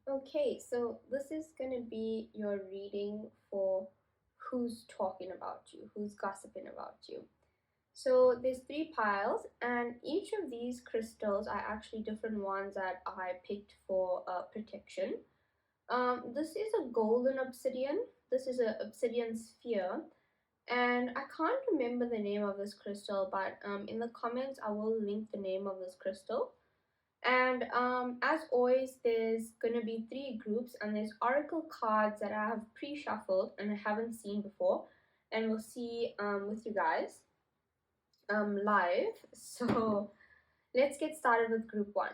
Okay, so this is going to be your reading for who's talking about you, who's gossiping about you. So there's three piles, and each of these crystals are actually different ones that I picked for protection. This is a golden obsidian. This is a obsidian sphere, and I can't remember the name of this crystal, but in the comments I will link the name of this crystal. And as always, there's going to be three groups, and there's oracle cards that I have pre-shuffled and I haven't seen before, and we'll see with you guys live. So let's get started with group one.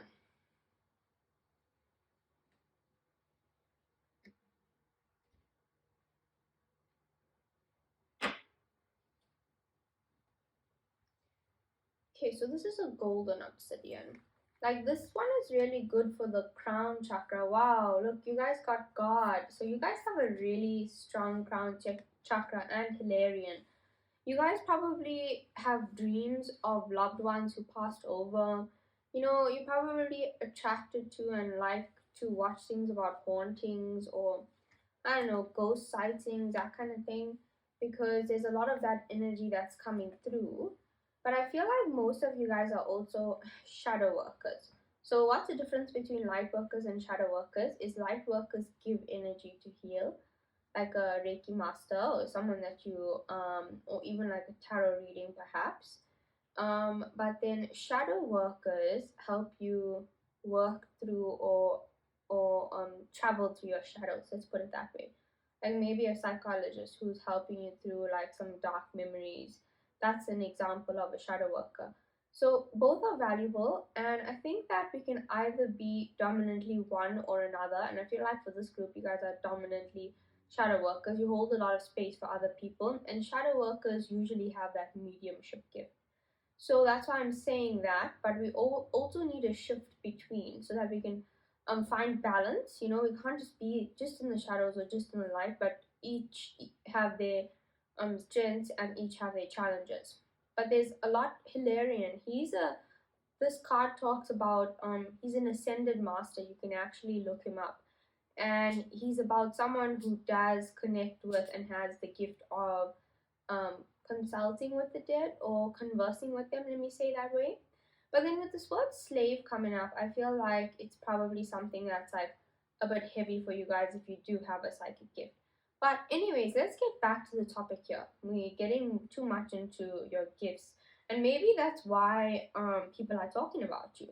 Okay, so this is a golden obsidian. Like this one is really good for the crown chakra. Wow, look, you guys got God. So you guys have a really strong crown chakra and Hilarion. You guys probably have dreams of loved ones who passed over. You're probably attracted to and like to watch things about hauntings or, I don't know, ghost sightings, that kind of thing, because there's a lot of that energy that's coming through. But I feel like most of you guys are also shadow workers. So, what's the difference between light workers and shadow workers? Is light workers give energy to heal, like a Reiki master or someone that you or even like a tarot reading perhaps. But then shadow workers help you work through or travel through your shadows. Let's put it that way. Like maybe a psychologist who's helping you through like some dark memories. That's an example of a shadow worker. So both are valuable, and I think that we can either be dominantly one or another. And I feel like for this group, you guys are dominantly shadow workers. You hold a lot of space for other people, and shadow workers usually have that mediumship gift. So that's why I'm saying that. But we also need a shift between so that we can find balance. We can't just be just in the shadows or just in the light, but each have their strengths and each have their challenges. But there's a lot Hilarion. This card talks about he's an ascended master. You can actually look him up, and he's about someone who does connect with and has the gift of um, consulting with the dead or conversing with them, let me say that way. But then with this word slave coming up, I feel like it's probably something that's like a bit heavy for you guys if you do have a psychic gift. But anyways, let's get back to the topic here. We're getting too much into your gifts, and maybe that's why people are talking about you,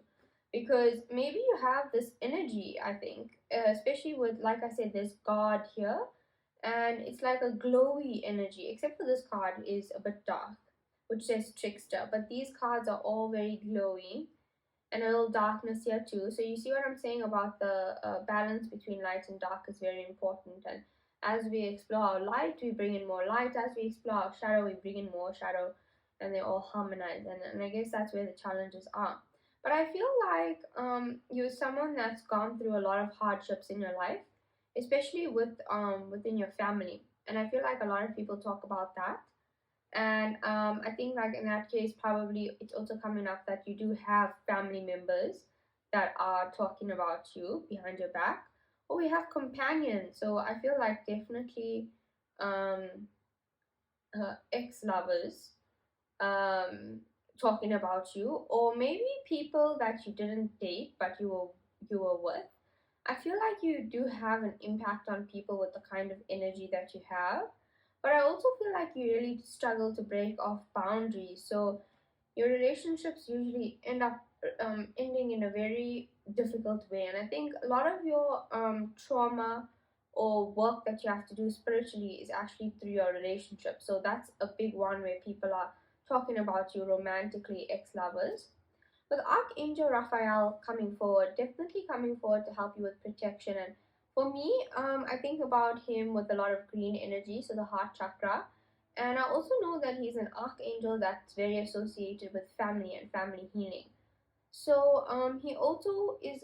because maybe you have this energy. I think, especially with, like I said, there's God here, and it's like a glowy energy, except for this card is a bit dark, which says trickster, but these cards are all very glowy, and a little darkness here too. So you see what I'm saying about the balance between light and dark is very important. And as we explore our light, we bring in more light. As we explore our shadow, we bring in more shadow, and they all harmonize. And I guess that's where the challenges are. But I feel like you're someone that's gone through a lot of hardships in your life, especially within your family. And I feel like a lot of people talk about that. And I think like in that case, probably it's also coming up that you do have family members that are talking about you behind your back. Or we have companions. So I feel like definitely um, ex-lovers um, talking about you, or maybe people that you didn't date but you were with. I feel like you do have an impact on people with the kind of energy that you have, but I also feel like you really struggle to break off boundaries. So your relationships usually end up ending in a very difficult way. And I think a lot of your trauma or work that you have to do spiritually is actually through your relationship. So that's a big one where people are talking about you romantically, ex lovers. With Archangel Raphael coming forward, definitely coming forward to help you with protection. And for me, I think about him with a lot of green energy, so the heart chakra. And I also know that he's an archangel that's very associated with family and family healing. So he also is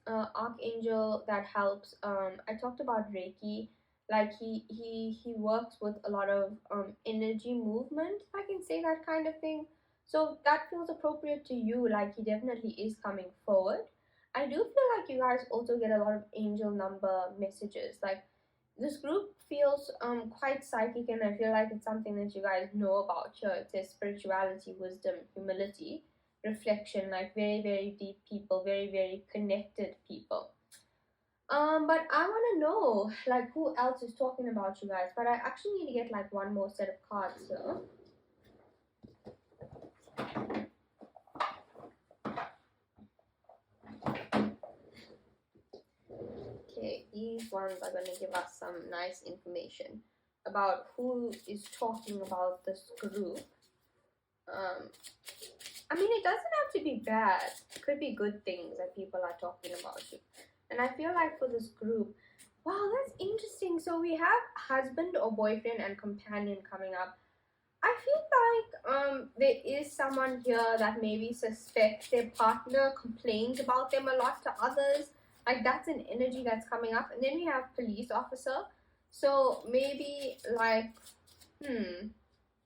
archangel that helps. I talked about Reiki, like he works with a lot of energy movement. I can say that kind of thing. So that feels appropriate to you. Like he definitely is coming forward. I do feel like you guys also get a lot of angel number messages. Like this group feels quite psychic, and I feel like it's something that you guys know about here. It says spirituality, wisdom, humility, reflection, like very, very deep people, very, very connected people. But I want to know like who else is talking about you guys. But I actually need to get like one more set of cards. So okay, these ones are going to give us some nice information about who is talking about this group. I mean, it doesn't have to be bad. It could be good things that people are talking about you. And I feel like for this group, wow, that's interesting. So we have husband or boyfriend and companion coming up. I feel like there is someone here that maybe suspects their partner complains about them a lot to others. Like that's an energy that's coming up. And then we have police officer. So maybe like,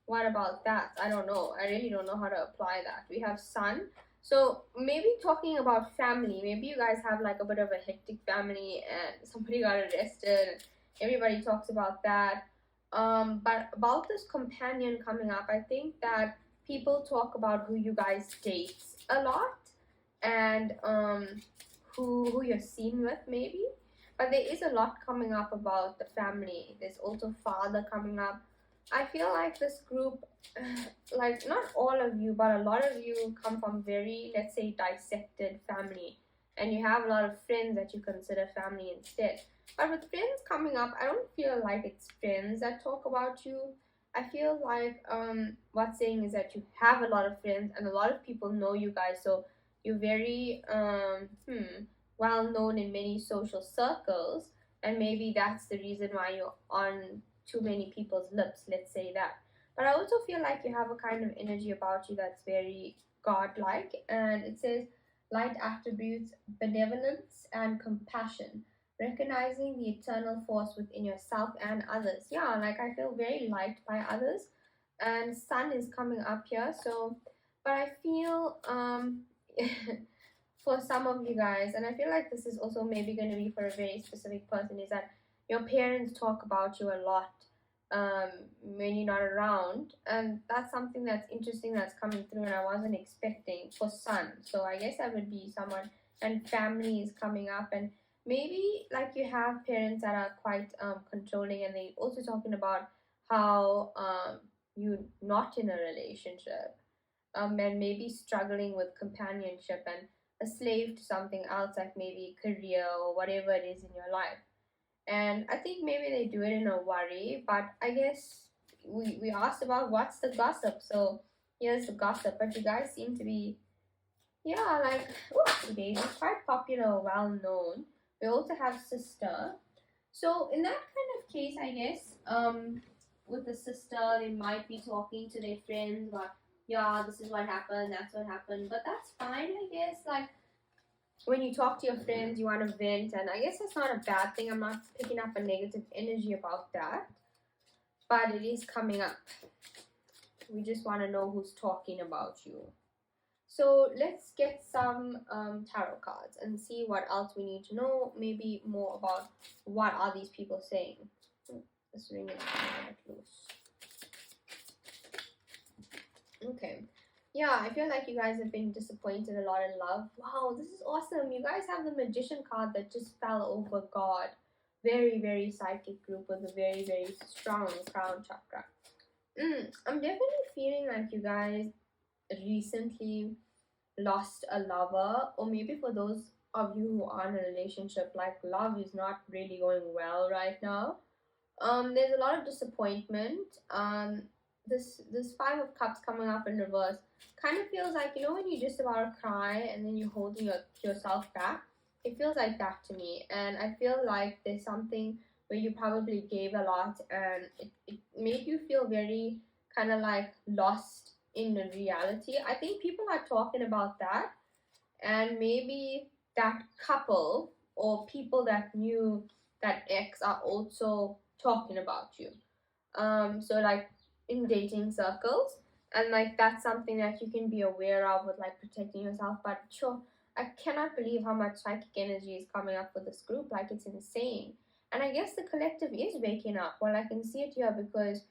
what about that? I don't know. I really don't know how to apply that. We have son. So maybe talking about family. Maybe you guys have like a bit of a hectic family and somebody got arrested. Everybody talks about that. But about this companion coming up, I think that people talk about who you guys date a lot and who you're seen with maybe. But there is a lot coming up about the family. There's also father coming up. I feel like this group, like not all of you, but a lot of you come from very, let's say, dissected family, and you have a lot of friends that you consider family instead. But with friends coming up, I don't feel like it's friends that talk about you. I feel like what's saying is that you have a lot of friends and a lot of people know you guys, so you're very well known in many social circles, and maybe that's the reason why you're on too many people's lips, let's say that. But I also feel like you have a kind of energy about you that's very godlike, and it says light attributes, benevolence, and compassion, recognizing the eternal force within yourself and others. Yeah, like I feel very liked by others, and sun is coming up here. So, but I feel for some of you guys, and I feel like this is also maybe going to be for a very specific person, is that your parents talk about you a lot when you're not around, and that's something that's interesting that's coming through, and I wasn't expecting for sun. So I guess that would be someone, and family is coming up, and maybe like you have parents that are quite controlling, and they also talking about how you're not in a relationship, and maybe struggling with companionship and a slave to something else, like maybe career or whatever it is in your life. And I think maybe they do it in a worry, but I guess we asked about what's the gossip. So here's the gossip, but you guys seem to be, yeah, like, Daisy's quite popular, well known. We also have sister. So in that kind of case, I guess, with the sister, they might be talking to their friends about, yeah, this is what happened, that's what happened, but that's fine, I guess. Like when you talk to your friends, you want to vent, and I guess that's not a bad thing. I'm not picking up a negative energy about that, but it is coming up. We just want to know who's talking about you. So let's get some tarot cards and see what else we need to know. Maybe more about what are these people saying. This ring is loose. Okay. Yeah, I feel like you guys have been disappointed a lot in love. Wow, this is awesome. You guys have the Magician card that just fell over God. Very, very psychic group with a very, very strong crown chakra. I'm definitely feeling like you guys recently lost a lover, or maybe for those of you who are in a relationship, like love is not really going well right now. There's a lot of disappointment. This Five of Cups coming up in reverse kind of feels like, you know, when you just about to cry and then you're holding yourself back. It feels like that to me, and I feel like there's something where you probably gave a lot, and it made you feel very kind of like lost in the reality. I think people are talking about that, and maybe that couple or people that knew that ex are also talking about you. So like in dating circles, and like that's something that you can be aware of with like protecting yourself. But sure, I cannot believe how much psychic energy is coming up for this group. Like, it's insane. And I guess the collective is waking up. Well, I can see it here because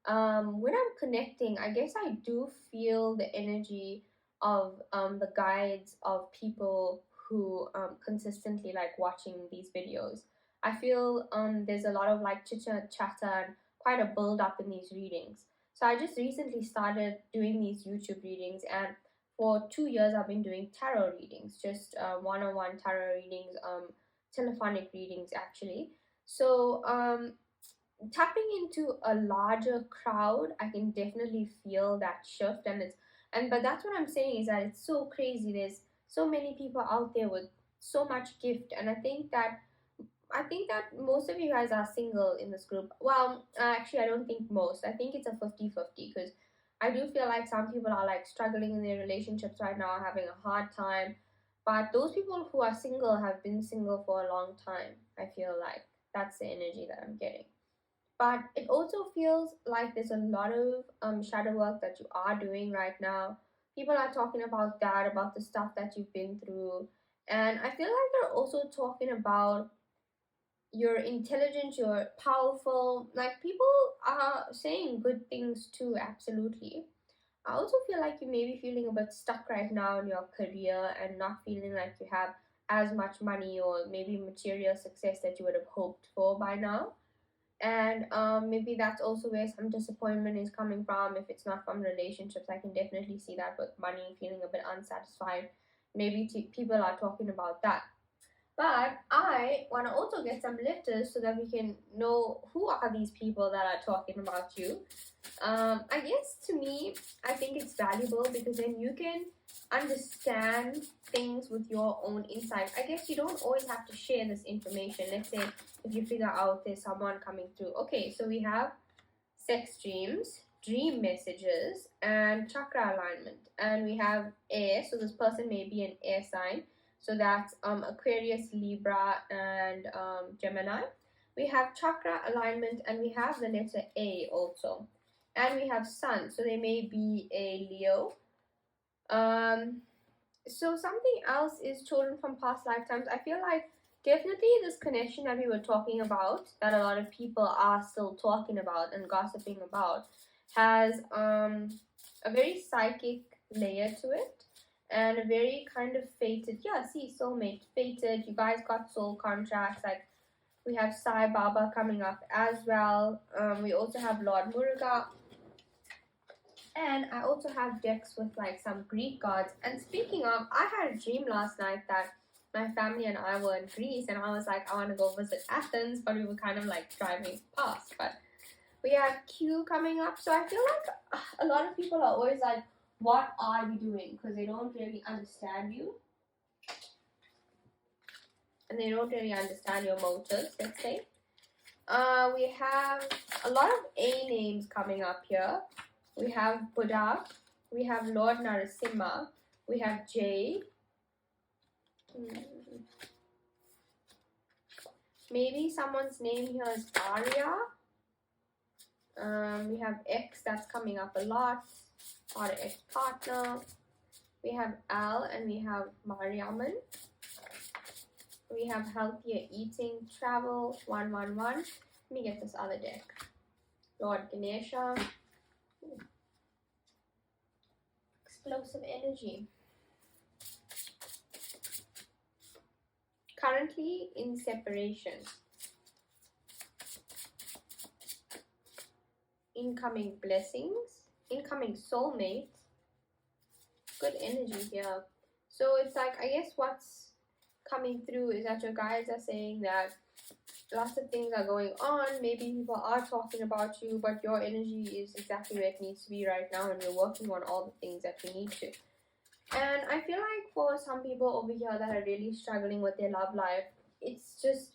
when I'm connecting, I guess I do feel the energy of the guides of people who consistently like watching these videos. I feel there's a lot of like chit chatter and quite a build up in these readings. So I just recently started doing these YouTube readings, and for 2 years I've been doing tarot readings, just one-on-one tarot readings, telephonic readings actually. So tapping into a larger crowd, I can definitely feel that shift, but that's what I'm saying is that it's so crazy. There's so many people out there with so much gift, and I think that most of you guys are single in this group. Well, actually, I don't think most. I think it's a 50-50 because I do feel like some people are like struggling in their relationships right now, having a hard time. But those people who are single have been single for a long time. I feel like that's the energy that I'm getting. But it also feels like there's a lot of shadow work that you are doing right now. People are talking about that, about the stuff that you've been through. And I feel like they're also talking about you're intelligent, you're powerful. Like, people are saying good things too, absolutely. I also feel like you may be feeling a bit stuck right now in your career and not feeling like you have as much money or maybe material success that you would have hoped for by now. And maybe that's also where some disappointment is coming from. If it's not from relationships, I can definitely see that with money, feeling a bit unsatisfied. Maybe people are talking about that. But I want to also get some letters so that we can know who are these people that are talking about you. I guess to me, I think it's valuable because then you can understand things with your own insight. I guess you don't always have to share this information. Let's say if you figure out there's someone coming through. Okay, so we have sex dreams, dream messages, and chakra alignment. And we have air, so this person may be an air sign. So that's Aquarius, Libra, and Gemini. We have chakra alignment, and we have the letter A also. And we have sun, so they may be a Leo. So something else is children from past lifetimes. I feel like definitely this connection that we were talking about, that a lot of people are still talking about and gossiping about, has a very psychic layer to it and a very kind of fated. Yeah, see, soulmate, fated. You guys got soul contracts. Like, we have Sai Baba coming up as well. We also have Lord Muruga. And I also have decks with like some Greek gods. And speaking of, I had a dream last night that my family and I were in Greece, and I was like, I want to go visit Athens, but we were kind of like driving past. But we have Q coming up, so I feel like a lot of people are always like, what are you doing? Because they don't really understand you. And they don't really understand your motives, let's say. We have a lot of A names coming up here. We have Buddha, we have Lord Narasimha, we have J, maybe someone's name here is Arya. We have X, that's coming up a lot, or ex-partner. We have Al, and we have Mariaman. We have healthier eating, travel, 111. Let me get this other deck. Lord Ganesha. Explosive energy. Currently in separation. Incoming blessings. Incoming soulmate. Good energy here. So it's like, I guess what's coming through is that your guides are saying that lots of things are going on. Maybe people are talking about you, but your energy is exactly where it needs to be right now, and you're working on all the things that you need to. And I feel like for some people over here that are really struggling with their love life, it's just,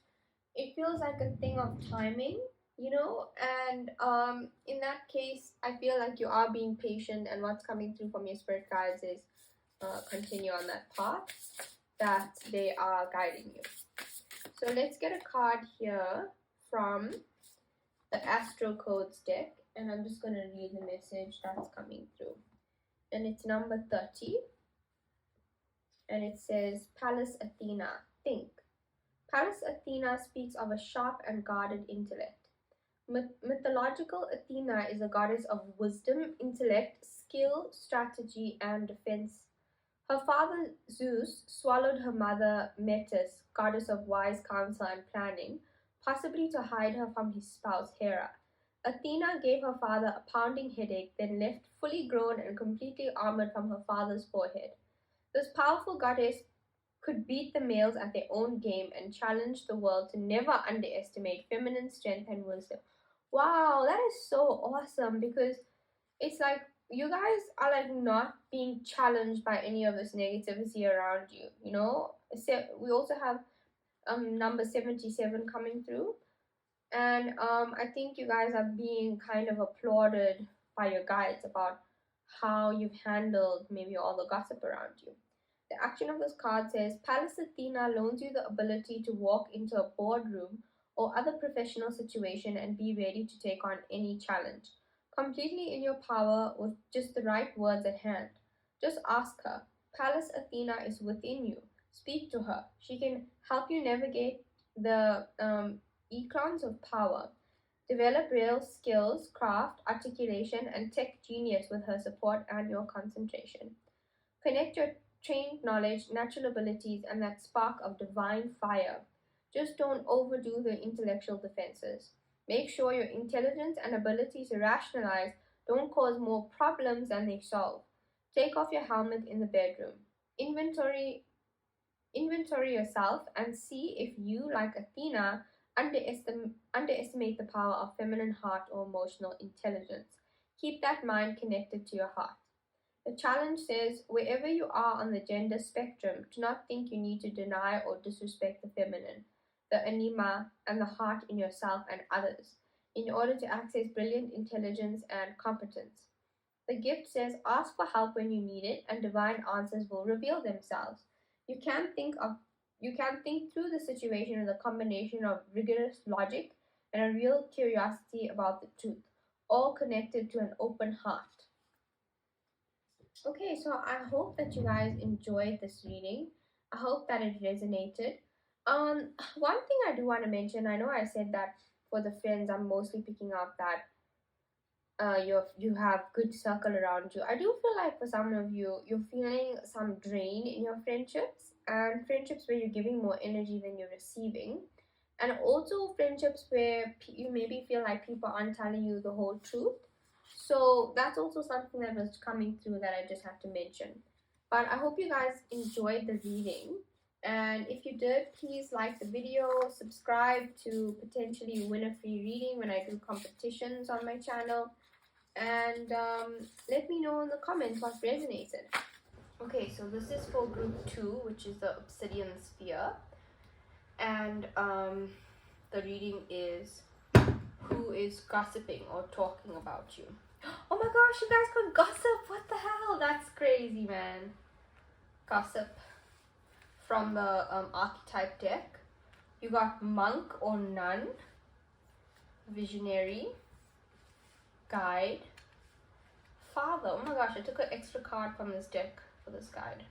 it feels like a thing of timing, you know. And in that case, I feel like you are being patient, and what's coming through from your spirit guides is continue on that path that they are guiding you. So let's get a card here from the Astro Codes deck, and I'm just going to read the message that's coming through. And it's number 30. and it says, Pallas Athena, think. Pallas Athena speaks of a sharp and guarded intellect. Mythological Athena is a goddess of wisdom, intellect, skill, strategy, and defense. Her father Zeus swallowed her mother Metis, goddess of wise counsel and planning, possibly to hide her from his spouse Hera. Athena gave her father a pounding headache, then left fully grown and completely armored from her father's forehead. This powerful goddess could beat the males at their own game and challenge the world to never underestimate feminine strength and wisdom. Wow, that is so awesome because it's like you guys are like not being challenged by any of this negativity around you, you know? We also have number 77 coming through, and I think you guys are being kind of applauded by your guides about how you've handled maybe all the gossip around you. The action of this card says Pallas Athena loans you the ability to walk into a boardroom or other professional situation and be ready to take on any challenge. Completely in your power with just the right words at hand. Just ask her. Pallas Athena is within you. Speak to her. She can help you navigate the echelons of power. Develop real skills, craft, articulation, and tech genius with her support and your concentration. Connect your trained knowledge, natural abilities, and that spark of divine fire. Just don't overdo the intellectual defenses. Make sure your intelligence and ability to rationalize don't cause more problems than they solve. Take off your helmet in the bedroom. Inventory yourself and see if you, like Athena, underestimate the power of feminine heart or emotional intelligence. Keep that mind connected to your heart. The challenge says, wherever you are on the gender spectrum, do not think you need to deny or disrespect the feminine, the anima, and the heart in yourself and others, in order to access brilliant intelligence and competence. The gift says, ask for help when you need it, and divine answers will reveal themselves. You can think through the situation with a combination of rigorous logic and a real curiosity about the truth, all connected to an open heart. Okay, so I hope that you guys enjoyed this reading. I hope that it resonated. One thing I do want to mention, I know I said that for the friends, I'm mostly picking up that you have good circle around you. I do feel like for some of you, you're feeling some drain in your friendships, and friendships where you're giving more energy than you're receiving, and also friendships where you maybe feel like people aren't telling you the whole truth. So that's also something that was coming through that I just have to mention. But I hope you guys enjoyed the reading. And if you did, please like the video, subscribe to potentially win a free reading when I do competitions on my channel. And let me know in the comments what resonated. Okay, so this is for group 2, which is the Obsidian Sphere. And the reading is, who is gossiping or talking about you? Oh my gosh, you guys got gossip. What the hell? That's crazy, man. Gossip from the archetype deck. You got monk or nun, visionary, guide, father. Oh my gosh, I took an extra card from this deck for this guide.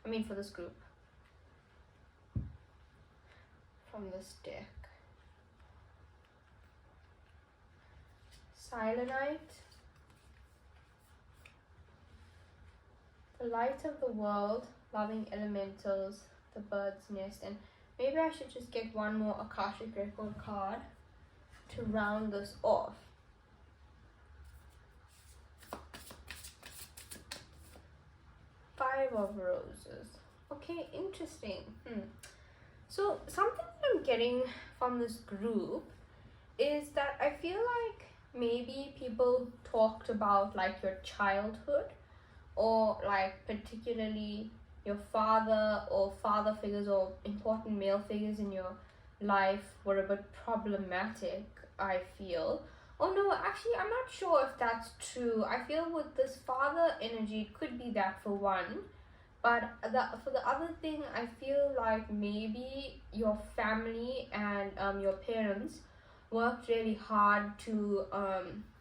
For this group. From this deck. Selenite. The light of the world, loving elementals, the bird's nest, and maybe I should just get one more Akashic Record card to round this off. Five of Roses. Okay, interesting. So something that I'm getting from this group is that I feel like maybe people talked about like your childhood, or like particularly your father or father figures or important male figures in your life were a bit problematic, I feel. Oh no, actually I'm not sure if that's true. I feel with this father energy, it could be that for one. But for the other thing, I feel like maybe your family and your parents worked really hard to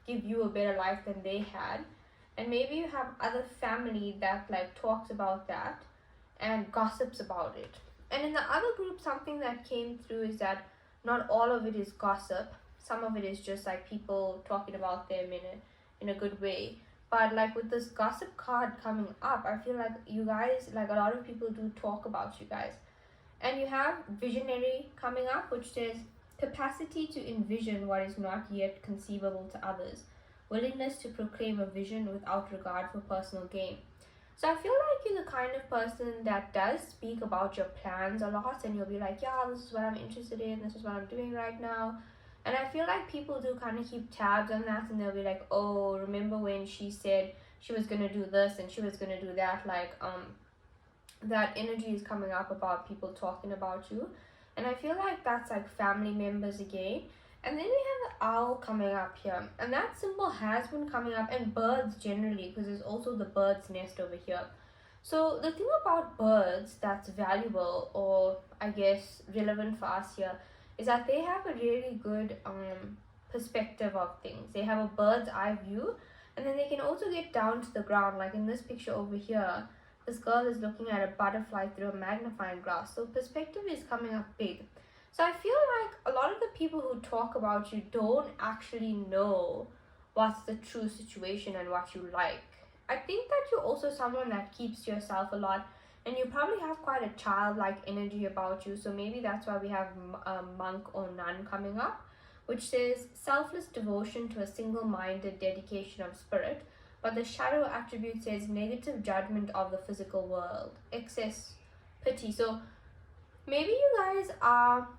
give you a better life than they had. And maybe you have other family that like talks about that. and gossips about it. And in the other group, something that came through is that not all of it is gossip. Some of it is just like people talking about them in a good way. But like with this gossip card coming up, I feel like you guys, like a lot of people do talk about you guys. And you have visionary coming up, which says capacity to envision what is not yet conceivable to others, willingness to proclaim a vision without regard for personal gain. So I feel like you're the kind of person that does speak about your plans a lot, and you'll be like, yeah, this is what I'm interested in, this is what I'm doing right now. And I feel like people do kind of keep tabs on that, and they'll be like, oh, remember when she said she was going to do this and she was going to do that. Like, that energy is coming up about people talking about you. And I feel like that's like family members again. And then we have the owl coming up here, and that symbol has been coming up, and birds generally, because there's also the bird's nest over here. So the thing about birds that's valuable, or I guess relevant for us here, is that they have a really good perspective of things. They have a bird's eye view, and then they can also get down to the ground. Like in this picture over here, this girl is looking at a butterfly through a magnifying glass. So perspective is coming up big. So I feel like a lot of the people who talk about you don't actually know what's the true situation and what you like. I think that you're also someone that keeps to yourself a lot, and you probably have quite a childlike energy about you. So maybe that's why we have a monk or nun coming up, which says selfless devotion to a single-minded dedication of spirit. But the shadow attribute says negative judgment of the physical world, excess pity. So maybe you guys are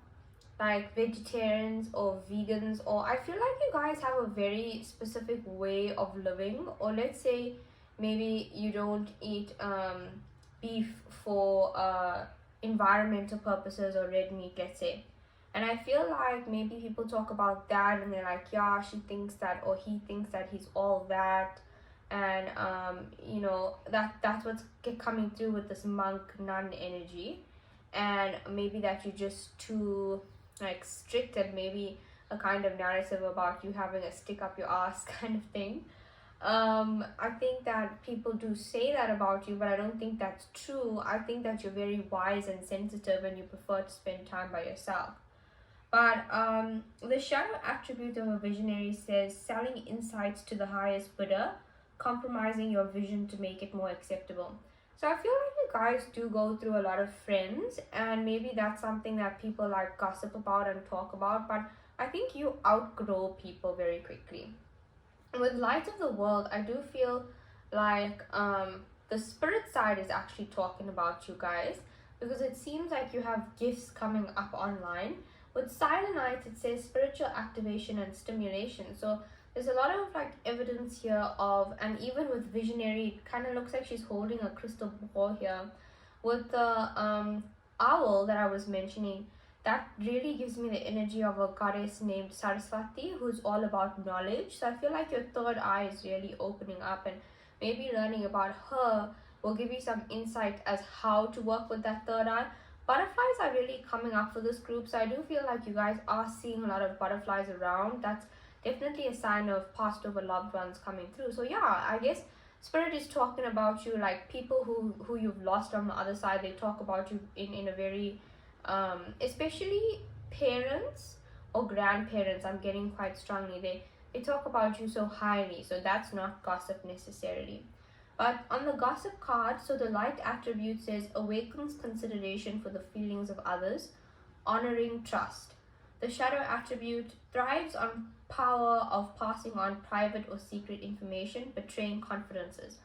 like vegetarians or vegans, or I feel like you guys have a very specific way of living. Or let's say maybe you don't eat beef for environmental purposes, or red meat, let's say. And I feel like maybe people talk about that and they're like, yeah, she thinks that, or he thinks that he's all that. And you know, that's what's coming through with this monk nun energy. And maybe that you're just too like strict, and maybe a kind of narrative about you having a stick up your ass kind of thing. I think that people do say that about you, but I don't think that's true. I think that you're very wise and sensitive, and you prefer to spend time by yourself. But the shadow attribute of a visionary says selling insights to the highest bidder, compromising your vision to make it more acceptable. So I feel like you guys do go through a lot of friends, and maybe that's something that people like gossip about and talk about, but I think you outgrow people very quickly. With light of the world, I do feel like the spirit side is actually talking about you guys, because it seems like you have gifts coming up online. With Silent it says spiritual activation and stimulation. So there's a lot of like evidence here of, and even with visionary, it kind of looks like she's holding a crystal ball here. With the owl that I was mentioning, that really gives me the energy of a goddess named Saraswati, who's all about knowledge. So I feel like your third eye is really opening up, and maybe learning about her will give you some insight as how to work with that third eye. Butterflies are really coming up for this group, so I do feel like you guys are seeing a lot of butterflies around. That's definitely a sign of past over loved ones coming through. So yeah, I guess spirit is talking about you, like people who you've lost on the other side. They talk about you in a very especially parents or grandparents, I'm getting quite strongly, they talk about you so highly. So that's not gossip necessarily. But on the gossip card, so the light attribute says awakens consideration for the feelings of others, honoring trust. The shadow attribute thrives on power of passing on private or secret information, betraying confidences.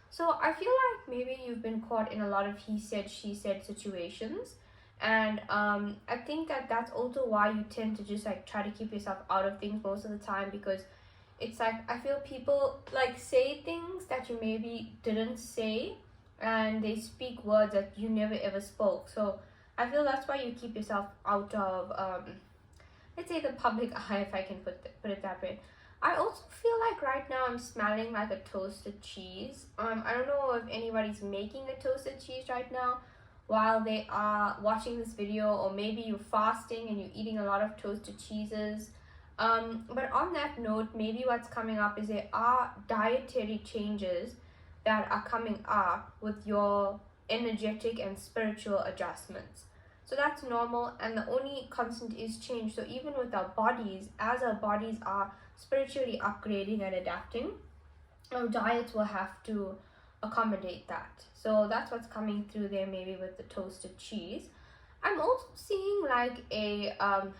So I feel like maybe you've been caught in a lot of he said, she said situations. And I think that that's also why you tend to just like try to keep yourself out of things most of the time, because it's like I feel people like say things that you maybe didn't say, and they speak words that you never ever spoke. So I feel that's why you keep yourself out of let's say the public eye, if I can put it that way. I also feel like right now I'm smelling like a toasted cheese. I don't know if anybody's making a toasted cheese right now while they are watching this video, or maybe you're fasting and you're eating a lot of toasted cheeses. But on that note, maybe what's coming up is there are dietary changes that are coming up with your energetic and spiritual adjustments. So that's normal, and the only constant is change. So even with our bodies, as our bodies are spiritually upgrading and adapting, our diets will have to accommodate that. So that's what's coming through there, maybe with the toasted cheese. I'm also seeing like a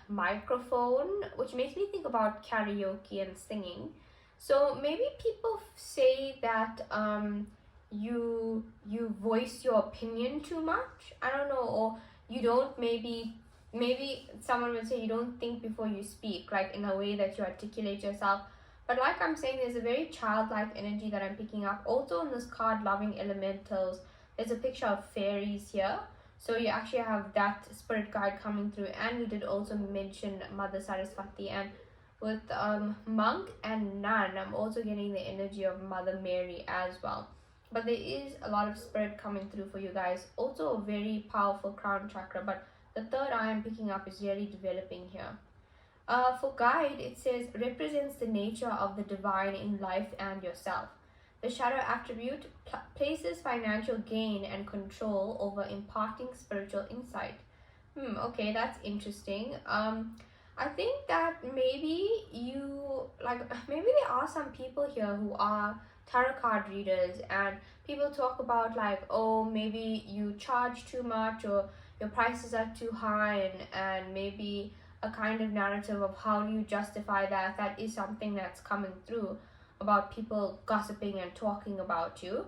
microphone, which makes me think about karaoke and singing. So maybe people say that you voice your opinion too much. I don't know, or you don't, maybe someone would say you don't think before you speak, like in a way that you articulate yourself. But like I'm saying, there's a very childlike energy that I'm picking up. Also on this card, loving elementals, there's a picture of fairies here. So you actually have that spirit guide coming through. And we did also mention Mother Saraswati. And with monk and nun, I'm also getting the energy of Mother Mary as well. But there is a lot of spirit coming through for you guys. Also a very powerful crown chakra. But the third eye I'm picking up is really developing here. For guide, it says represents the nature of the divine in life and yourself. The shadow attribute places financial gain and control over imparting spiritual insight. Okay, that's interesting. I think that maybe maybe there are some people here who are tarot card readers, and people talk about like, oh, maybe you charge too much, or your prices are too high, and maybe a kind of narrative of how do you justify that. That is something that's coming through about people gossiping and talking about you.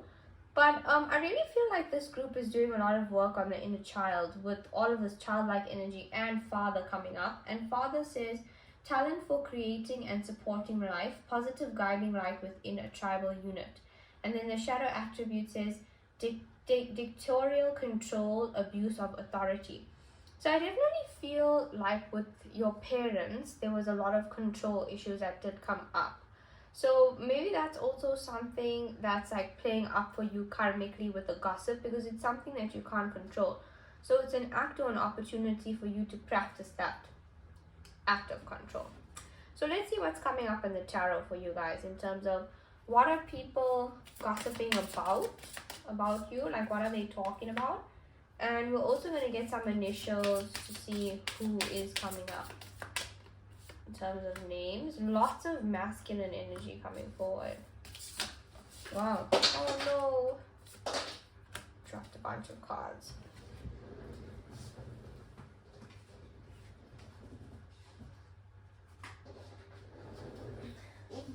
But I really feel like this group is doing a lot of work on the inner child with all of this childlike energy, and father coming up. And father says talent for creating and supporting life, positive guiding light within a tribal unit. And then the shadow attribute says dictatorial control, abuse of authority. So I definitely feel like with your parents, there was a lot of control issues that did come up. So maybe that's also something that's like playing up for you karmically with the gossip, because it's something that you can't control. So it's an act or an opportunity for you to practice that act of control. So let's see what's coming up in the tarot for you guys in terms of what are people gossiping about you, like what are they talking about. And we're also going to get some initials to see who is coming up in terms of names. Lots of masculine energy coming forward. Wow. Oh no. Dropped a bunch of cards.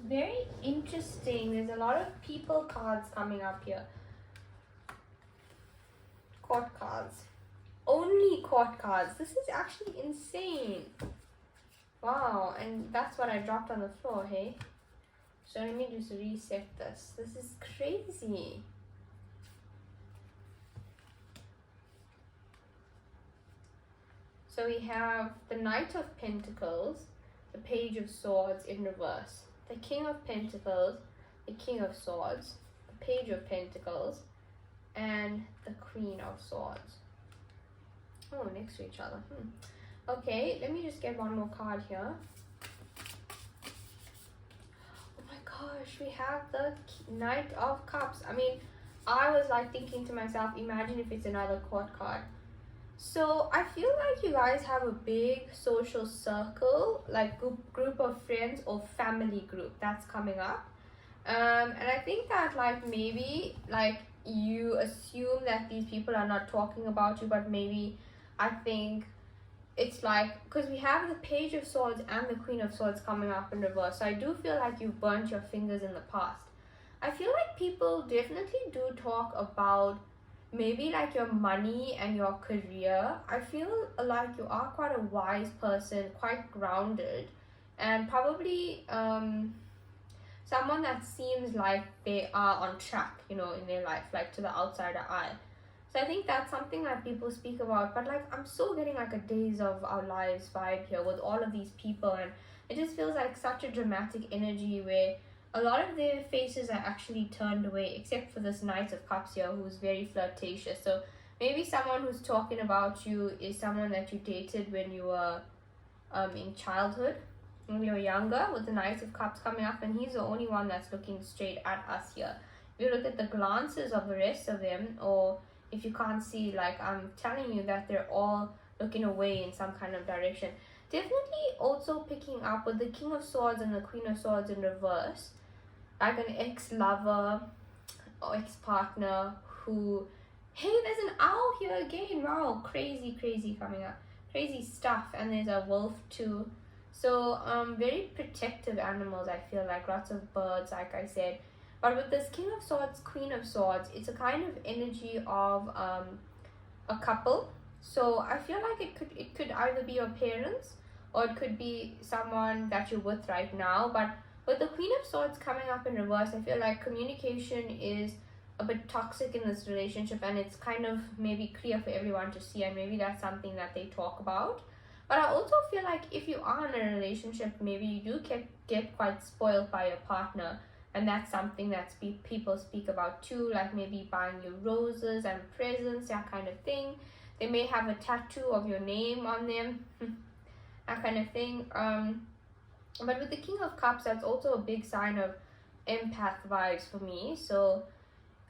Very interesting. There's a lot of people cards coming up here. Court cards. Only court cards. This is actually insane. Wow, and that's what I dropped on the floor, hey? So let me just reset this. This is crazy. So we have the Knight of Pentacles, the Page of Swords in reverse, the King of Pentacles, the King of Swords, the Page of Pentacles, and the Queen of Swords. Oh, next to each other. Okay, let me just get one more card here. Oh my gosh, we have the Knight of Cups. I mean, I was like thinking to myself, imagine if it's another court card. So I feel like you guys have a big social circle, like group of friends or family group that's coming up. And I think that like maybe like you assume that these people are not talking about you, but maybe I think it's like, because we have the Page of Swords and the Queen of Swords coming up in reverse. So I do feel like you've burnt your fingers in the past. I feel like people definitely do talk about maybe like your money and your career. I feel like you are quite a wise person, quite grounded, and probably someone that seems like they are on track, you know, in their life, like to the outsider eye. So I think that's something that people speak about. But like, I'm still getting like a Days of Our Lives vibe here with all of these people, and it just feels like such a dramatic energy where a lot of their faces are actually turned away, except for this Knight of Cups here, who's very flirtatious. So maybe someone who's talking about you is someone that you dated when you were in childhood, when you were younger, with the Knight of Cups coming up, and he's the only one that's looking straight at us here. If you look at the glances of the rest of them, or if you can't see, like I'm telling you that they're all looking away in some kind of direction. Definitely also picking up with the King of Swords and the Queen of Swords in reverse, like an ex-lover or ex-partner who, hey, there's an owl here again. Wow, crazy coming up, crazy stuff. And there's a wolf too. So very protective animals, I feel like. Lots of birds, like I said. But with this King of Swords, Queen of Swords, it's a kind of energy of a couple. So I feel like it could either be your parents or it could be someone that you're with right now. But with the Queen of Swords coming up in reverse, I feel like communication is a bit toxic in this relationship, and it's kind of maybe clear for everyone to see, and maybe that's something that they talk about. But I also feel like if you are in a relationship, maybe you do get quite spoiled by your partner, and that's something that people speak about too, like maybe buying you roses and presents, that kind of thing. They may have a tattoo of your name on them, that kind of thing. But with the King of Cups, that's also a big sign of empath vibes for me. So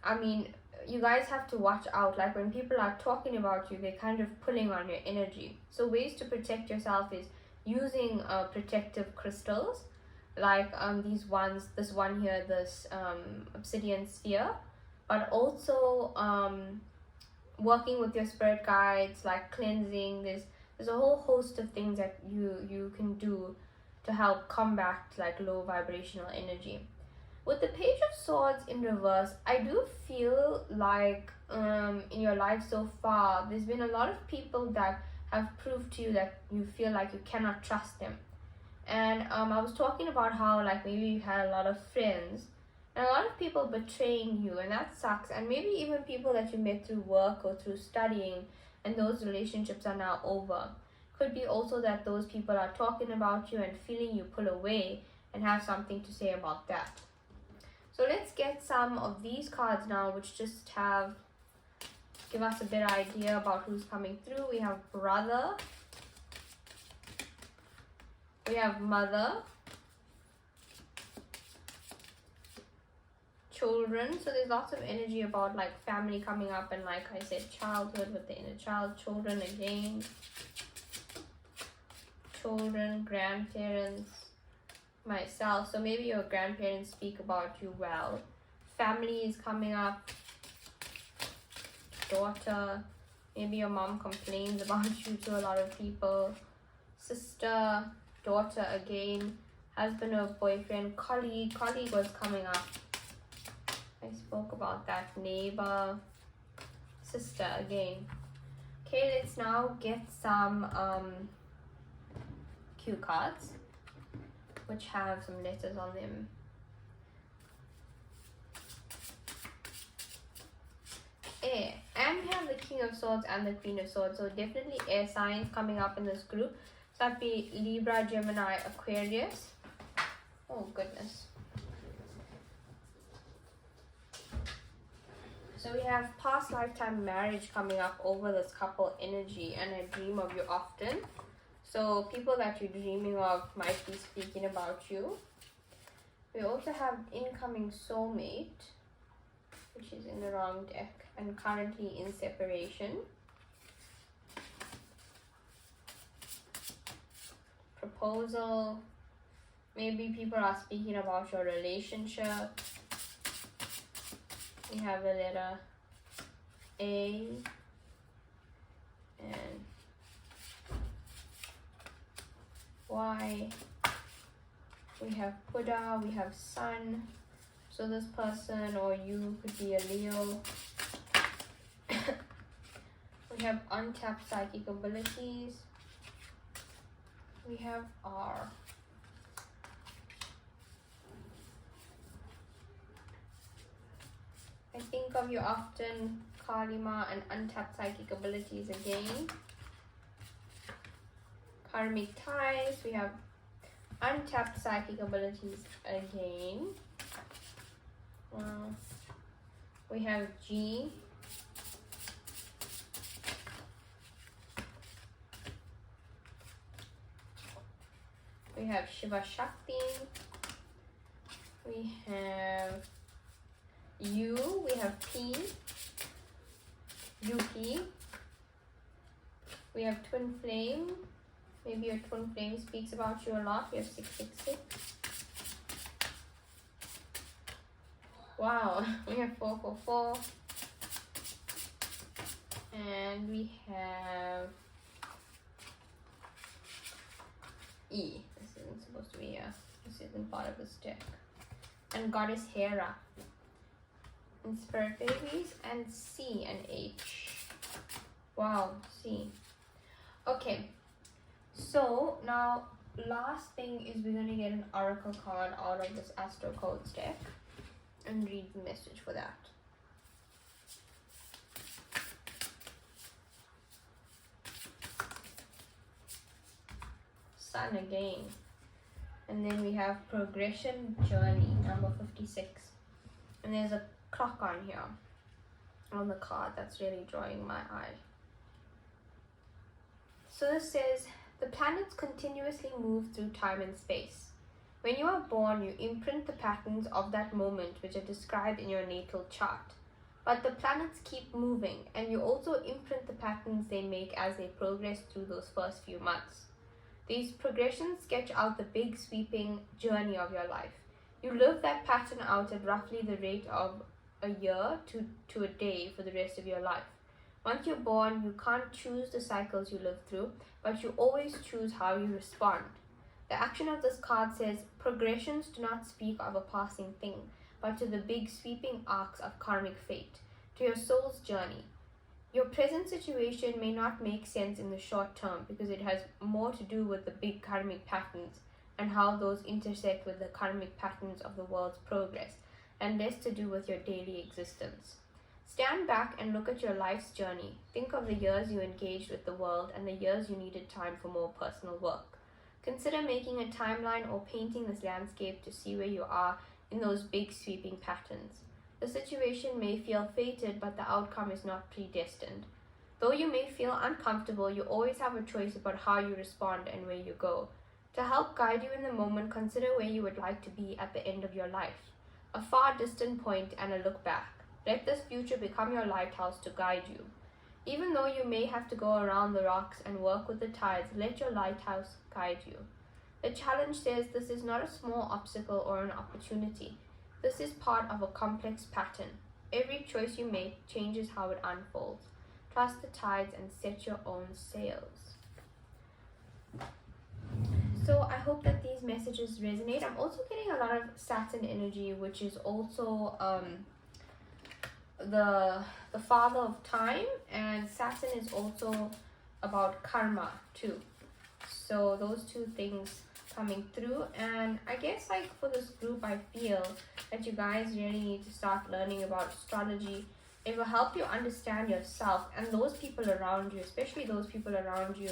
I mean, you guys have to watch out. Like when people are talking about you, they're kind of pulling on your energy. So ways to protect yourself is using protective crystals, like this one here, this obsidian sphere, but also working with your spirit guides, like cleansing. There's a whole host of things that you can do to help combat like low vibrational energy. With the Page of Swords in reverse, I do feel like in your life so far, there's been a lot of people that have proved to you that you feel like you cannot trust them. And I was talking about how like maybe you had a lot of friends and a lot of people betraying you, and that sucks. And maybe even people that you met through work or through studying, and those relationships are now over. Could be also that those people are talking about you and feeling you pull away and have something to say about that. So let's get some of these cards now, which just give us a better idea about who's coming through. We have Brother. We have Mother. Children. So there's lots of energy about like family coming up, and like I said, childhood with the inner child. Children again. Children, grandparents, myself. So maybe your grandparents speak about you well. Family is coming up. Daughter. Maybe your mom complains about you to a lot of people. Sister. Daughter again. Husband or boyfriend. Colleague was coming up. I spoke about that. Neighbor. Sister again. Okay, let's now get some cue cards which have some letters on them. Air. And we have the King of Swords and the Queen of Swords. So definitely air signs coming up in this group. So that'd be Libra, Gemini, Aquarius. Oh goodness. So we have past lifetime marriage coming up over this couple energy, and I dream of you often. So people that you're dreaming of might be speaking about you. We also have incoming soulmate, which is in the wrong deck, and currently in separation. Proposal. Maybe people are speaking about your relationship. We have the letter A and Y. We have Buddha, we have Sun. So this person or you could be a Leo. We have untapped psychic abilities. We have R. I think of you often, Kalima, and untapped psychic abilities again. Karmic ties, we have untapped psychic abilities again. We have G. We have Shiva Shakti. We have U. We have P. Yuki. We have twin flame. Maybe your twin flame speaks about you a lot. We have 666. Wow, we have 444. And we have E. This isn't supposed to be a, this isn't part of this deck. And Goddess Hera. And Spirit Babies. And C and H. Wow, C. Okay. So now last thing is we're going to get an oracle card out of this Astro Codes deck and read the message for that. Sun again. And then we have Progression Journey, number 56. And there's a clock on here on the card that's really drawing my eye. So this says, the planets continuously move through time and space. When you are born, you imprint the patterns of that moment which are described in your natal chart. But the planets keep moving, and you also imprint the patterns they make as they progress through those first few months. These progressions sketch out the big sweeping journey of your life. You live that pattern out at roughly the rate of a year to a day for the rest of your life. Once you're born, you can't choose the cycles you live through, but you always choose how you respond. The action of this card says, progressions do not speak of a passing thing, but to the big sweeping arcs of karmic fate, to your soul's journey. Your present situation may not make sense in the short term because it has more to do with the big karmic patterns and how those intersect with the karmic patterns of the world's progress, and less to do with your daily existence. Stand back and look at your life's journey. Think of the years you engaged with the world and the years you needed time for more personal work. Consider making a timeline or painting this landscape to see where you are in those big sweeping patterns. The situation may feel fated, but the outcome is not predestined. Though you may feel uncomfortable, you always have a choice about how you respond and where you go. To help guide you in the moment, consider where you would like to be at the end of your life, a far distant point and a look back. Let this future become your lighthouse to guide you. Even though you may have to go around the rocks and work with the tides, let your lighthouse guide you. The challenge says this is not a small obstacle or an opportunity. This is part of a complex pattern. Every choice you make changes how it unfolds. Trust the tides and set your own sails. So I hope that these messages resonate. I'm also getting a lot of Saturn energy, which is also the father of time, and Saturn is also about karma too. So those two things coming through, and I guess like for this group, I feel that you guys really need to start learning about astrology. It will help you understand yourself and those people around you, especially those people around you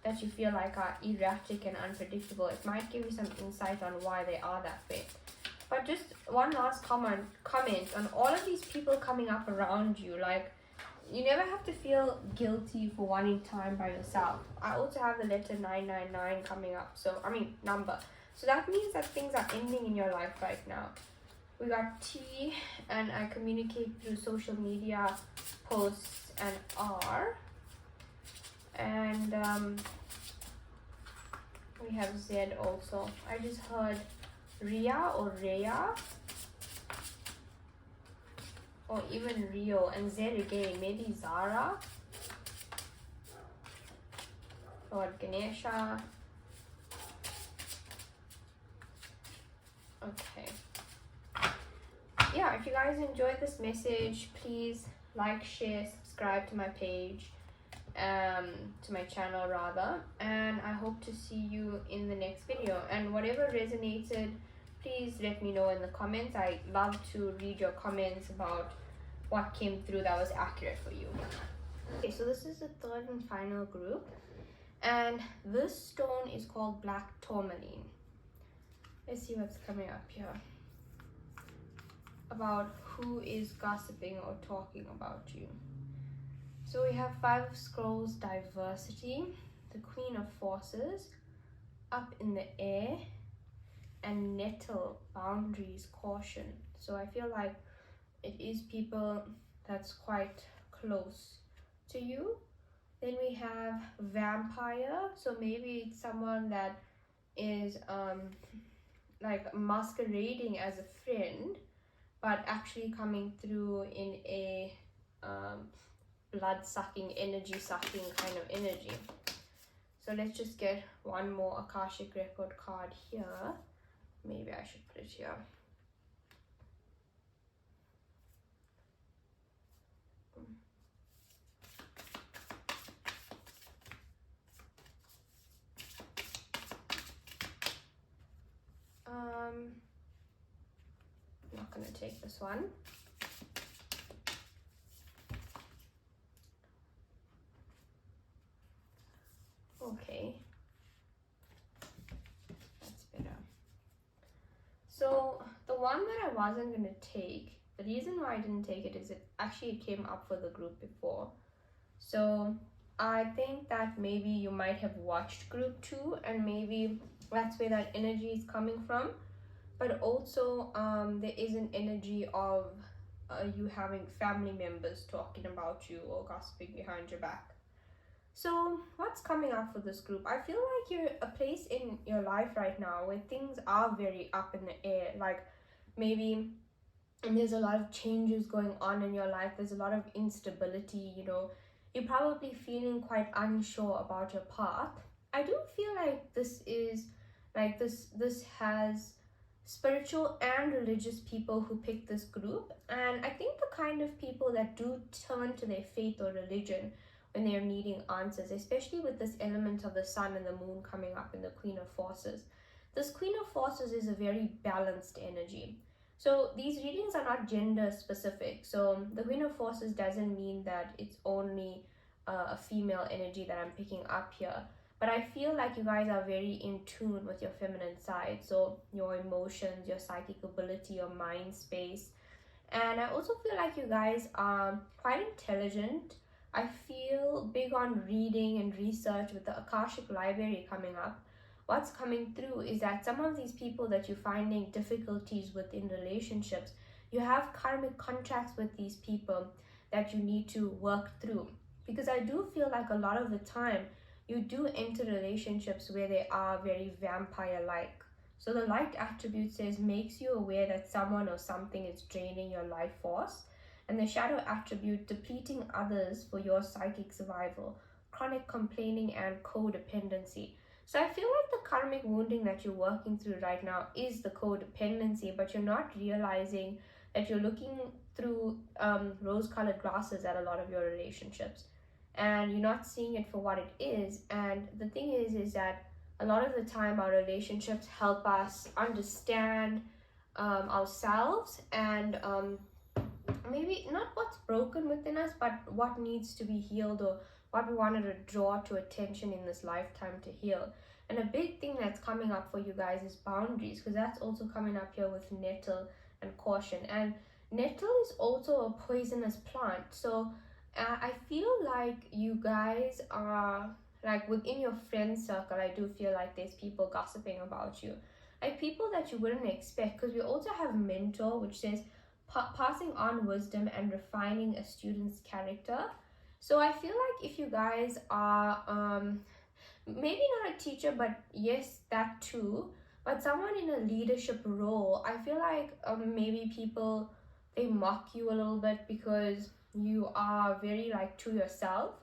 that you feel like are erratic and unpredictable. It might give you some insight on why they are that way. But just one last comment on all of these people coming up around you. Like, you never have to feel guilty for wanting time by yourself. I also have the letter 999 coming up. So, number. So that means that things are ending in your life right now. We got T, and I communicate through social media posts, and R. And we have Z also. I just heard Ria or Rhea, or even Rio, and Z again, maybe Zara, or Ganesha. Okay. Yeah, if you guys enjoyed this message, please like, share, subscribe to my page, to my channel rather, and I hope to see you in the next video. And whatever resonated, please let me know in the comments. I love to read your comments about what came through that was accurate for you. Okay, so this is the third and final group, and this stone is called black tourmaline. Let's see what's coming up here about who is gossiping or talking about you. So we have 5 of Scrolls, diversity, the Queen of Forces, up in the air, and nettle, boundaries, caution. So I feel like it is people that's quite close to you. Then we have vampire. So maybe it's someone that is like masquerading as a friend, but actually coming through in a blood sucking, energy sucking kind of energy. So let's just get one more Akashic record card here. Maybe I should put it here. I'm not gonna take this one. Okay, that's better. So the one that I wasn't gonna take, the reason why I didn't take it is it actually came up for the group before. So I think that maybe you might have watched group 2 and maybe that's where that energy is coming from. But also there is an energy of you having family members talking about you or gossiping behind your back. So what's coming up for this group? I feel like you're a place in your life right now where things are very up in the air. Like maybe and there's a lot of changes going on in your life. There's a lot of instability, you know. You're probably feeling quite unsure about your path. I do feel like this is like this has spiritual and religious people who pick this group, and I think the kind of people that do turn to their faith or religion when they're needing answers, especially with this element of the sun and the moon coming up in the Queen of Forces. This Queen of Forces is a very balanced energy. So these readings are not gender specific. So the Queen of Forces doesn't mean that it's only a female energy that I'm picking up here. But I feel like you guys are very in tune with your feminine side. So your emotions, your psychic ability, your mind space. And I also feel like you guys are quite intelligent. I feel big on reading and research with the Akashic Library coming up. What's coming through is that some of these people that you're finding difficulties with in relationships, you have karmic contracts with these people that you need to work through. Because I do feel like a lot of the time you do enter relationships where they are very vampire-like. So the light attribute says makes you aware that someone or something is draining your life force, and the shadow attribute depleting others for your psychic survival, chronic complaining, and codependency. So I feel like the karmic wounding that you're working through right now is the codependency, but you're not realizing that you're looking through rose-colored glasses at a lot of your relationships, and you're not seeing it for what it is. And the thing is that a lot of the time our relationships help us understand ourselves and maybe not what's broken within us, but what needs to be healed or what we wanted to draw to attention in this lifetime to heal. And a big thing that's coming up for you guys is boundaries, because that's also coming up here with nettle and caution. And nettle is also a poisonous plant. So I feel like you guys are like within your friend circle. I do feel like there's people gossiping about you, like people that you wouldn't expect, because we also have mentor, which says passing on wisdom and refining a student's character. So I feel like if you guys are maybe not a teacher, but yes, that too, but someone in a leadership role, I feel like maybe people, they mock you a little bit because you are very like to yourself,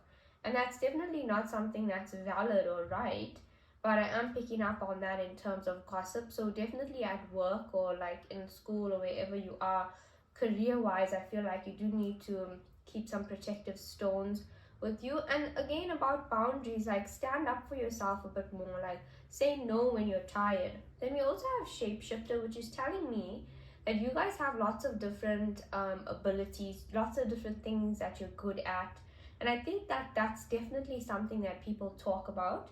and that's definitely not something that's valid or right. But I am picking up on that in terms of gossip. So definitely at work or like in school or wherever you are, career wise, I feel like you do need to keep some protective stones with you. And again, about boundaries, like stand up for yourself a bit more, like say no when you're tired. Then we also have shapeshifter, which is telling me that you guys have lots of different abilities, lots of different things that you're good at. And I think that that's definitely something that people talk about.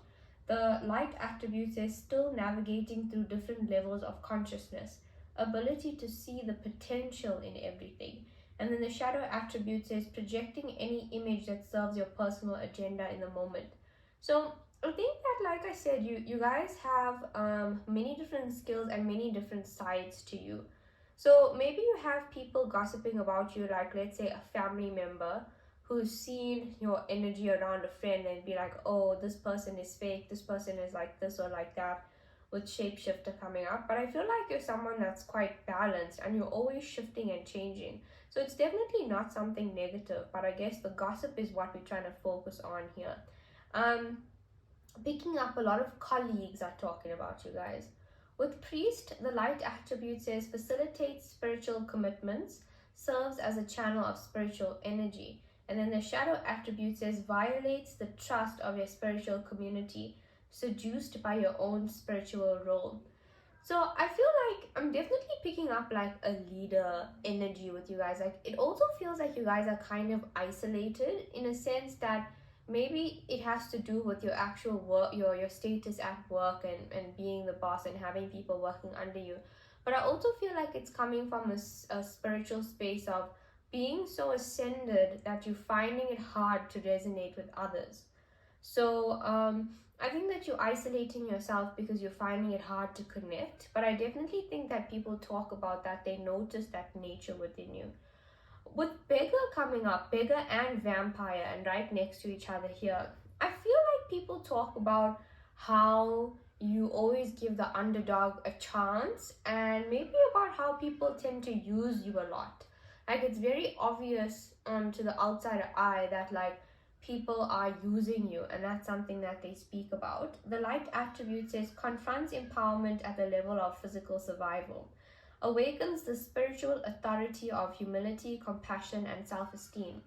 The light attributes is still navigating through different levels of consciousness, ability to see the potential in everything. And then the shadow attribute is projecting any image that serves your personal agenda in the moment. So I think that, like I said, you guys have many different skills and many different sides to you. So maybe you have people gossiping about you, like let's say a family member who's seen your energy around a friend and be like, oh, this person is fake, this person is like this or like that, with shapeshifter coming up. But I feel like you're someone that's quite balanced and you're always shifting and changing. So it's definitely not something negative, but I guess the gossip is what we're trying to focus on here. Picking up a lot of colleagues are talking about you guys. With priest, the light attribute says facilitates spiritual commitments, serves as a channel of spiritual energy. And then the shadow attribute says violates the trust of your spiritual community, seduced by your own spiritual role. So I feel like I'm definitely picking up like a leader energy with you guys. Like it also feels like you guys are kind of isolated in a sense that maybe it has to do with your actual work, your status at work, and being the boss and having people working under you. But I also feel like it's coming from a spiritual space of being so ascended that you're finding it hard to resonate with others. So I think that you're isolating yourself because you're finding it hard to connect. But I definitely think that people talk about that, they notice that nature within you. With beggar coming up, beggar and vampire, and right next to each other here, I feel like people talk about how you always give the underdog a chance, and maybe about how people tend to use you a lot. Like it's very obvious to the outsider eye that like people are using you, and that's something that they speak about. The light attribute says confronts empowerment at the level of physical survival, awakens the spiritual authority of humility, compassion, and self-esteem.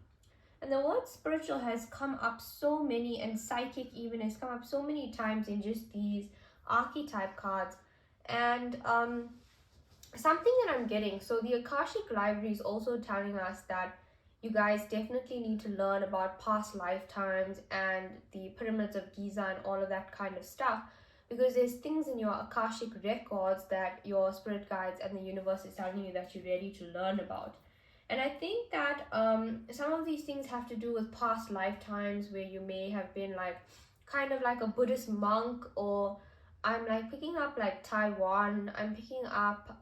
And the word spiritual has come up so many, and psychic even has come up so many times in just these archetype cards. And something that I'm getting, so the Akashic Library is also telling us that you guys definitely need to learn about past lifetimes and the pyramids of Giza and all of that kind of stuff, because there's things in your Akashic records that your spirit guides and the universe is telling you that you're ready to learn about. And I think that some of these things have to do with past lifetimes where you may have been like kind of like a Buddhist monk, or I'm like picking up like Taiwan, I'm picking up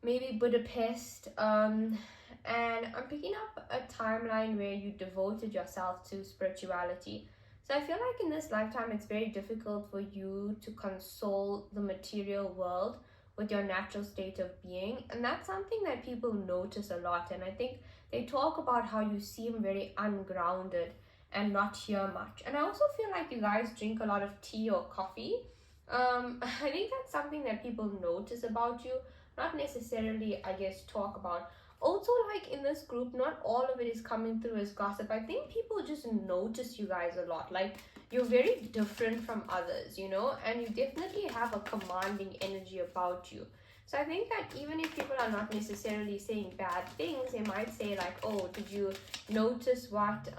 maybe Budapest, and I'm picking up a timeline where you devoted yourself to spirituality. So I feel like in this lifetime, it's very difficult for you to console the material world with your natural state of being. And that's something that people notice a lot. And I think they talk about how you seem very ungrounded and not hear much. And I also feel like you guys drink a lot of tea or coffee. I think that's something that people notice about you, not necessarily, I guess, talk about. Also, like in this group, not all of it is coming through as gossip. I think people just notice you guys a lot. Like you're very different from others, you know, and you definitely have a commanding energy about you. So I think that even if people are not necessarily saying bad things, they might say like, oh, did you notice what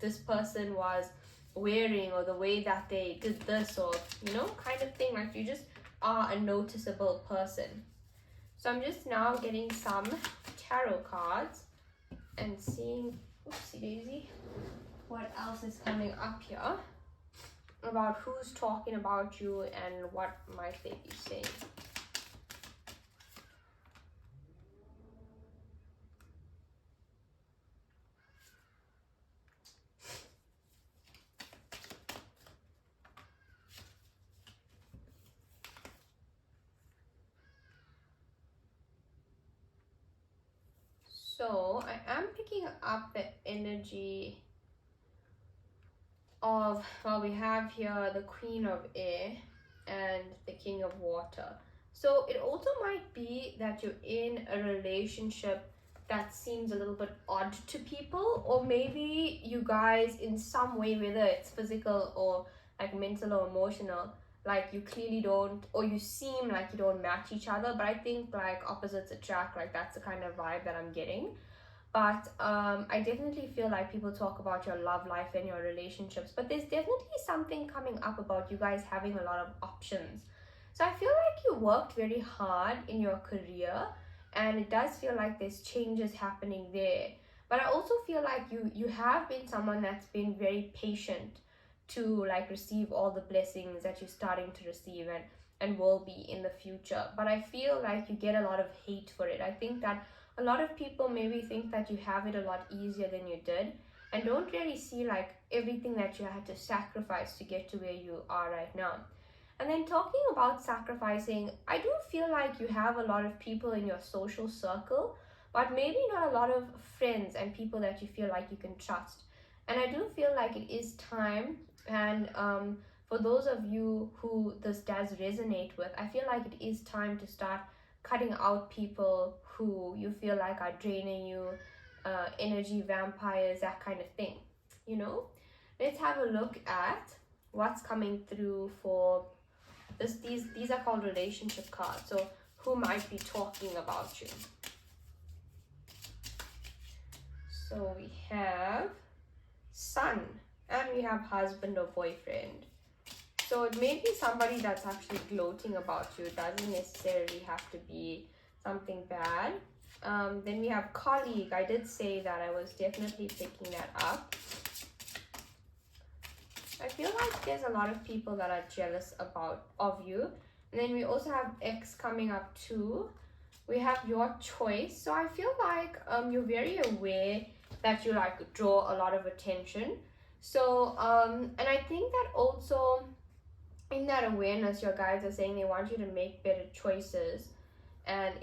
this person was wearing, or the way that they did this, or you know, kind of thing. Like you just are a noticeable person. So I'm just now getting some tarot cards and seeing, oopsie daisy, what else is coming up here about who's talking about you and what might they be saying. So I am picking up the energy of, well, we have here the Queen of Air and the King of Water. So it also might be that you're in a relationship that seems a little bit odd to people, or maybe you guys in some way, whether it's physical or like mental or emotional, like you clearly don't, or you seem like you don't match each other. But I think like opposites attract, like that's the kind of vibe that I'm getting. But I definitely feel like people talk about your love life and your relationships, but there's definitely something coming up about you guys having a lot of options. So I feel like you worked very hard in your career, and it does feel like there's changes happening there. But I also feel like you have been someone that's been very patient to like receive all the blessings that you're starting to receive, and will be in the future. But I feel like you get a lot of hate for it. I think that A lot of people maybe think that you have it a lot easier than you did, and don't really see like everything that you had to sacrifice to get to where you are right now. And then talking about sacrificing, I do feel like you have a lot of people in your social circle, but maybe not a lot of friends and people that you feel like you can trust. And I do feel like it is time, and for those of you who this does resonate with, I feel like it is time to start cutting out people who you feel like are draining you, energy vampires, that kind of thing. You know, let's have a look at what's coming through for this. These are called relationship cards. So who might be talking about you? So we have son, and we have husband or boyfriend. So it may be somebody that's actually gloating about you. It doesn't necessarily have to be something bad. Then we have colleague. I did say that I was definitely picking that up. I feel like there's a lot of people that are jealous of you. And then we also have ex coming up too. We have your choice. So I feel like you're very aware that you like draw a lot of attention. So and I think that also in that awareness, your guides are saying they want you to make better choices and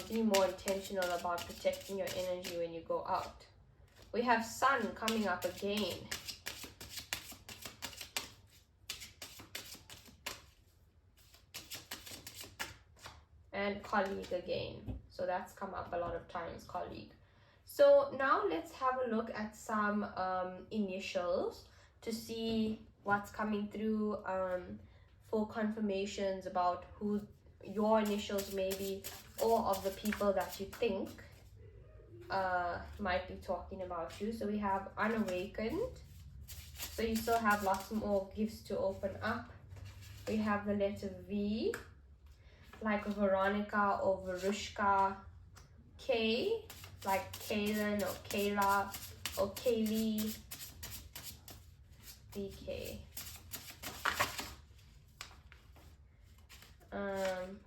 be more intentional about protecting your energy when you go out. We have sun coming up again. And colleague again. So that's come up a lot of times, colleague. So now let's have a look at some initials to see what's coming through for confirmations about who your initials may be, or of the people that you think might be talking about you. So we have unawakened. So you still have lots more gifts to open up. We have the letter V, like Veronica or Verushka. K, like Kaylin or Kayla or Kaylee. BK.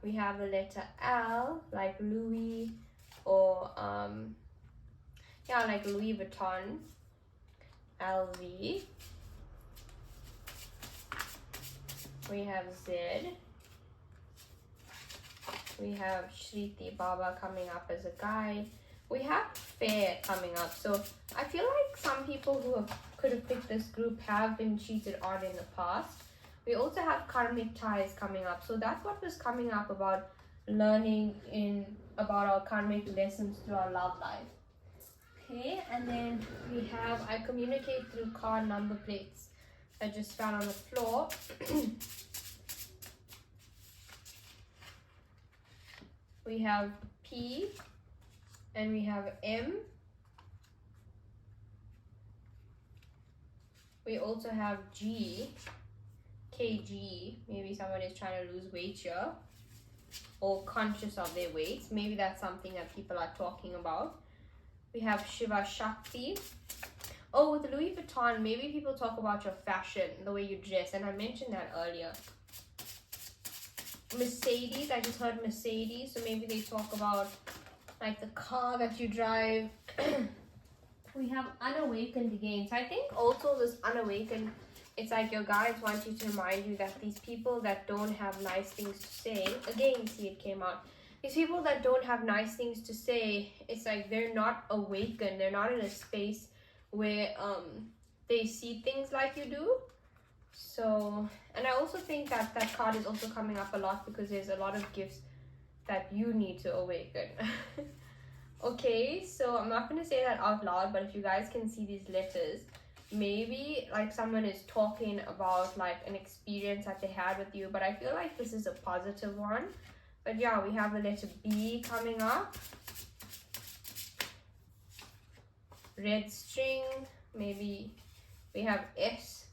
We have the letter L, like Louis, or yeah, like Louis Vuitton. LV. We have Z. We have Shriti Baba coming up as a guy. We have Fair coming up. So I feel like some people who could have picked this group have been cheated on in the past. We also have karmic ties coming up. So that's what was coming up about learning about our karmic lessons through our love life. Okay, and then we have I communicate through card number plates. I just found on the floor. We have P and we have M. We also have G, KG. Maybe someone is trying to lose weight here or conscious of their weight. Maybe that's something that people are talking about. We have Shiva Shakti. Oh, with Louis Vuitton, maybe people talk about your fashion, the way you dress, and I mentioned that earlier. Mercedes, I just heard Mercedes, so maybe they talk about like the car that you drive. We have unawakened again. So I think also this unawakened, it's like your guides want you to remind you that these people that don't have nice things to say, again, see it came out. These people that don't have nice things to say, it's like they're not awakened. They're not in a space where they see things like you do. So, and I also think that that card is also coming up a lot because there's a lot of gifts that you need to awaken. Okay, so I'm not going to say that out loud, but if you guys can see these letters, maybe like someone is talking about like an experience that they had with you, but I feel like this is a positive one. But yeah, we have the letter B coming up. Red string, maybe we have S.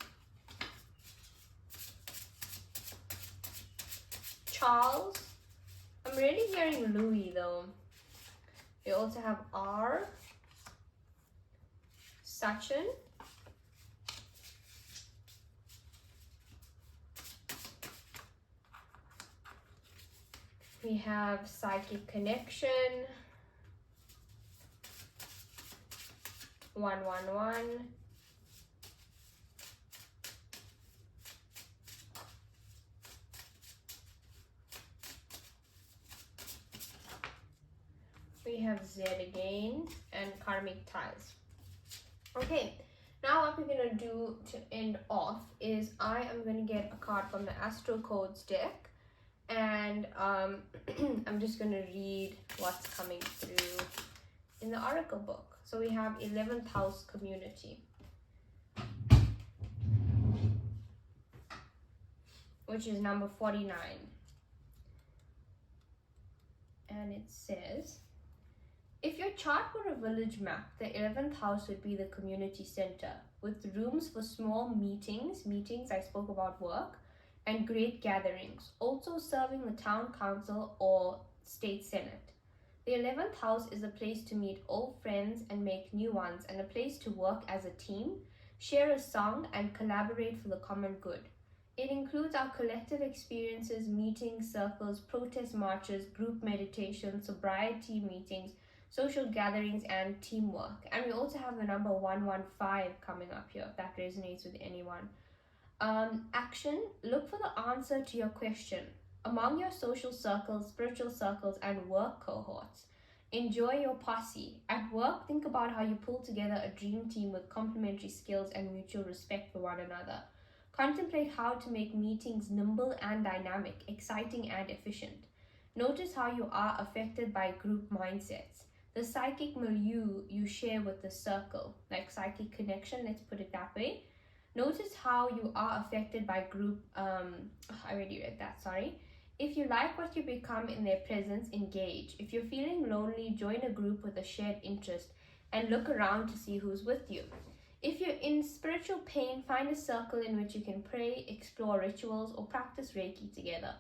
Charles. I'm really hearing Louis though. We also have R. Sachin. We have psychic connection, 111. We have Z again, and karmic ties. Okay, now what we're going to do to end off is I am going to get a card from the Astro Codes deck, and I'm just going to read what's coming through in the Oracle book. So we have 11th house community, which is number 49. And it says, if your chart were a village map, the 11th house would be the community center, with rooms for small meetings I spoke about work, and great gatherings, also serving the town council or state senate. The 11th house is a place to meet old friends and make new ones, and a place to work as a team, share a song, and collaborate for the common good. It includes our collective experiences, meetings, circles, protest marches, group meditation, sobriety meetings, social gatherings, and teamwork. And we also have the number 115 coming up here, if that resonates with anyone. Action, look for the answer to your question among your social circles, spiritual circles, and work cohorts. Enjoy your posse. At work, think about how you pull together a dream team with complementary skills and mutual respect for one another. Contemplate how to make meetings nimble and dynamic, exciting and efficient. Notice how you are affected by group mindsets. The psychic milieu you share with the circle, like psychic connection, let's put it that way. Notice how you are affected by group, I already read that, sorry. If you like what you become in their presence, engage. If you're feeling lonely, join a group with a shared interest and look around to see who's with you. If you're in spiritual pain, find a circle in which you can pray, explore rituals, or practice Reiki together.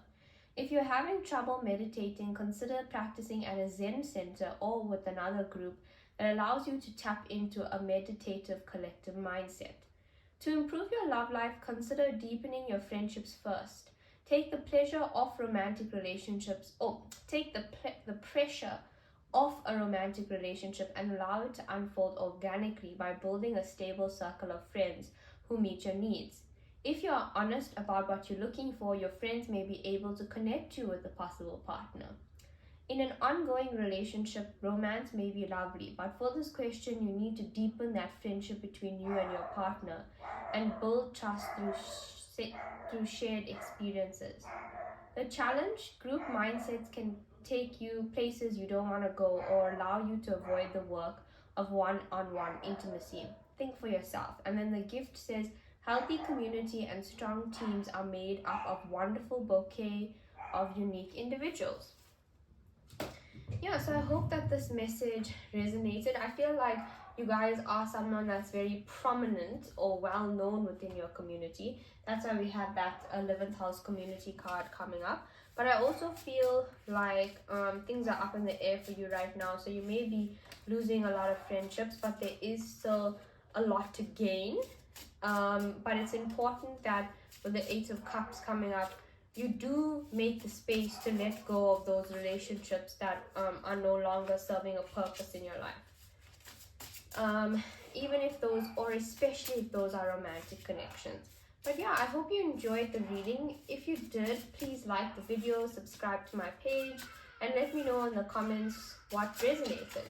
If you're having trouble meditating, consider practicing at a Zen center or with another group that allows you to tap into a meditative collective mindset. To improve your love life, consider deepening your friendships first. Take the pleasure off romantic relationships, or take the pressure off a romantic relationship and allow it to unfold organically by building a stable circle of friends who meet your needs. If you are honest about what you're looking for, your friends may be able to connect you with a possible partner. In an ongoing relationship, romance may be lovely, but for this question, you need to deepen that friendship between you and your partner and build trust through shared experiences. The challenge, group mindsets can take you places you don't want to go or allow you to avoid the work of one-on-one intimacy. Think for yourself. And then the gift says, healthy community and strong teams are made up of wonderful bouquet of unique individuals. Yeah, so I hope that this message resonated. I feel like you guys are someone that's very prominent or well known within your community. That's why we had that 11th house community card coming up. But I also feel like things are up in the air for you right now. So you may be losing a lot of friendships, but there is still a lot to gain. But it's important that with the 8 of Cups coming up, you do make the space to let go of those relationships that are no longer serving a purpose in your life. Even if those, or especially if those are romantic connections. But yeah, I hope you enjoyed the reading. If you did, please like the video, subscribe to my page, and let me know in the comments what resonated.